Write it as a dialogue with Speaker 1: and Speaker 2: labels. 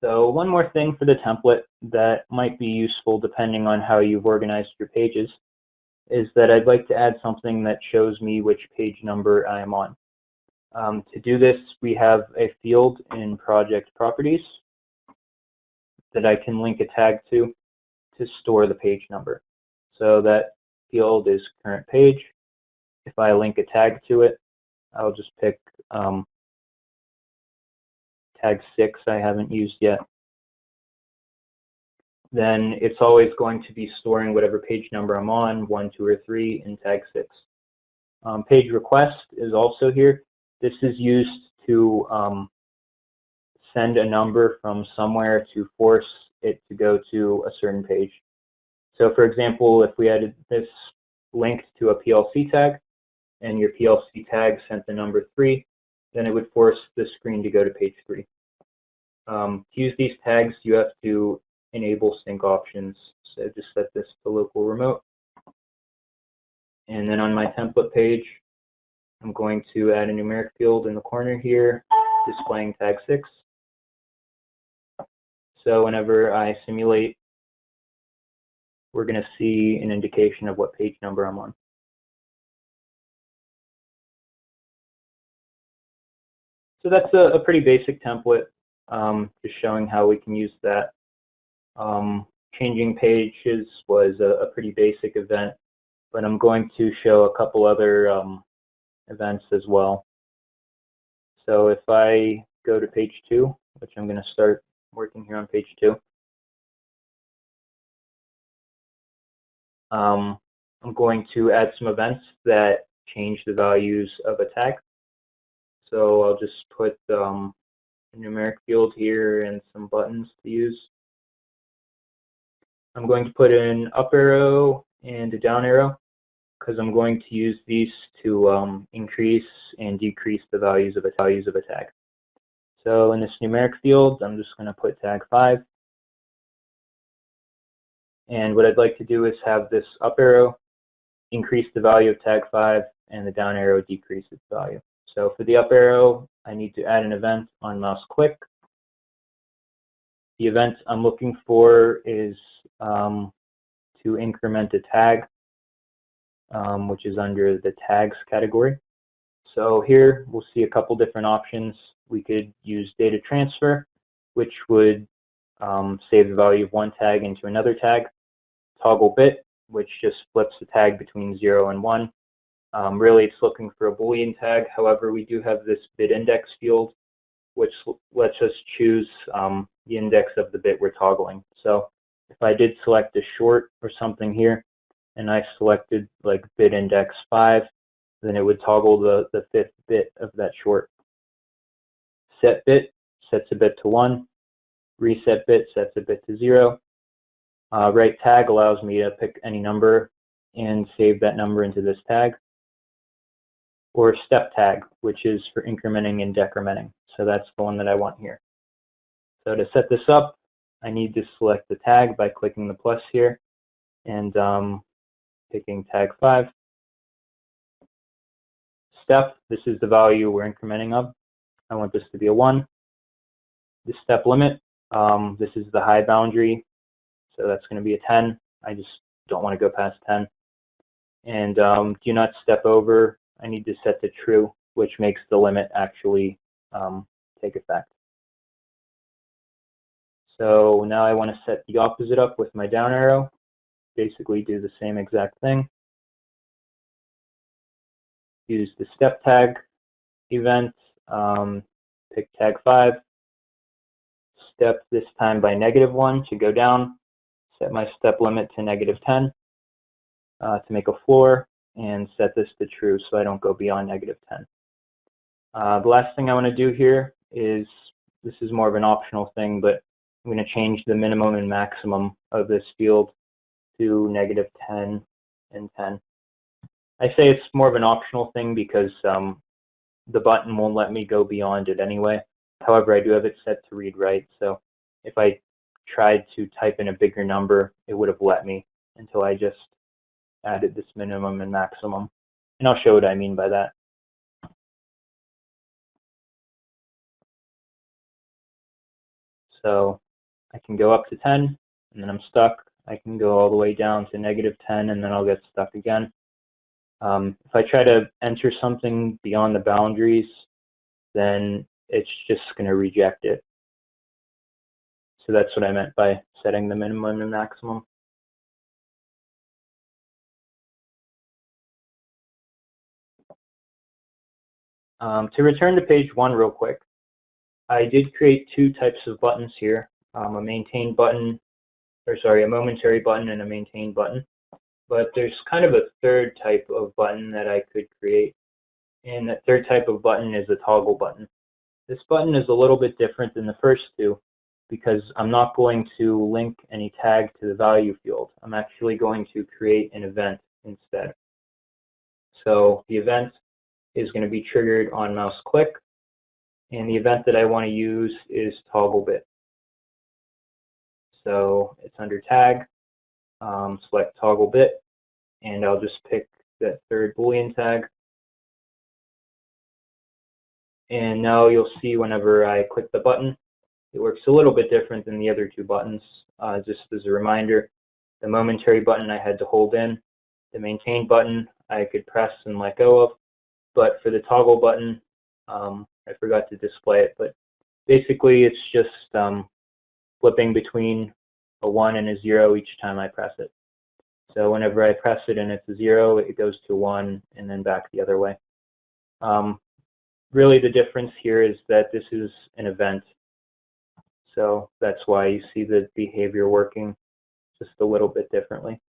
Speaker 1: So one more thing for the template that might be useful depending on how you've organized your pages is that I'd like to add something that shows me which page number I am on. To do this, we have a field in Project Properties that I can link a tag to store the page number. So that field is current page. If I link a tag to it, I'll just pick tag 6 I haven't used yet. Then it's always going to be storing whatever page number I'm on, 1, 2, or 3, in tag 6. Page request is also here. This is used to send a number from somewhere to force it to go to a certain page. So for example, if we added this linked to a PLC tag, and your PLC tag sent the number 3, then it would force the screen to go to page 3. To use these tags, you have to enable sync options. So just set this to local remote. And then on my template page, I'm going to add a numeric field in the corner here, displaying tag 6. So whenever I simulate, we're going to see an indication of what page number I'm on. So that's a pretty basic template, just showing how we can use that. Changing pages was a pretty basic event, but I'm going to show a couple other events as well. So if I go to page 2, which I'm going to start working here on page 2, I'm going to add some events that change the values of a tag. So I'll just put a numeric field here and some buttons to use. I'm going to put an up arrow and a down arrow because I'm going to use these to increase and decrease the values of a tag. So in this numeric field, I'm just going to put tag 5. And what I'd like to do is have this up arrow increase the value of tag 5 and the down arrow decrease its value. So for the up arrow, I need to add an event on mouse click. The event I'm looking for is to increment a tag, which is under the tags category. So here we'll see a couple different options. We could use data transfer, which would save the value of one tag into another tag. Toggle bit, which just flips the tag between 0 and 1. Really, it's looking for a Boolean tag. However, we do have this bit index field, which lets us choose the index of the bit we're toggling. So if I did select a short or something here, and I selected like bit index 5, then it would toggle the 5th bit of that short. Set bit sets a bit to 1. Reset bit sets a bit to 0. Write tag allows me to pick any number and save that number into this tag. Or step tag, which is for incrementing and decrementing. So that's the one that I want here. So to set this up, I need to select the tag by clicking the plus here and picking tag 5. Step, this is the value we're incrementing of. I want this to be a 1. The step limit, this is the high boundary. So that's going to be a 10. I just don't want to go past 10. And do not step over. I need to set to true, which makes the limit actually take effect. So now I want to set the opposite up with my down arrow. Basically do the same exact thing. Use the step tag event, pick tag 5, step this time by -1 to go down, set my step limit to -10 to make a floor, and set this to true so I don't go beyond -10. The last thing I want to do here is, this is more of an optional thing, but I'm going to change the minimum and maximum of this field to -10 and 10. I say it's more of an optional thing because the button won't let me go beyond it anyway. However, I do have it set to read write, so if I tried to type in a bigger number, it would have let me until I just added this minimum and maximum. And I'll show what I mean by that. So I can go up to 10, and then I'm stuck. I can go all the way down to -10, and then I'll get stuck again. If I try to enter something beyond the boundaries, then it's just going to reject it. So that's what I meant by setting the minimum and maximum. To return to page 1 real quick, I did create 2 types of buttons here, a maintain button, a momentary button and a maintain button. But there's kind of a third type of button that I could create, and that third type of button is a toggle button. This button is a little bit different than the first two because I'm not going to link any tag to the value field. I'm actually going to create an event instead. So the event is going to be triggered on mouse click, and the event that I want to use is toggle bit. So it's under tag, select toggle bit, and I'll just pick that third Boolean tag. And now you'll see whenever I click the button, it works a little bit different than the other 2 buttons. Just as a reminder, the momentary button I had to hold in, the maintain button I could press and let go of, but for the toggle button, I forgot to display it, but basically it's just flipping between a 1 and a 0 each time I press it. So whenever I press it and it's a 0, it goes to 1 and then back the other way. Really the difference here is that this is an event. So that's why you see the behavior working just a little bit differently.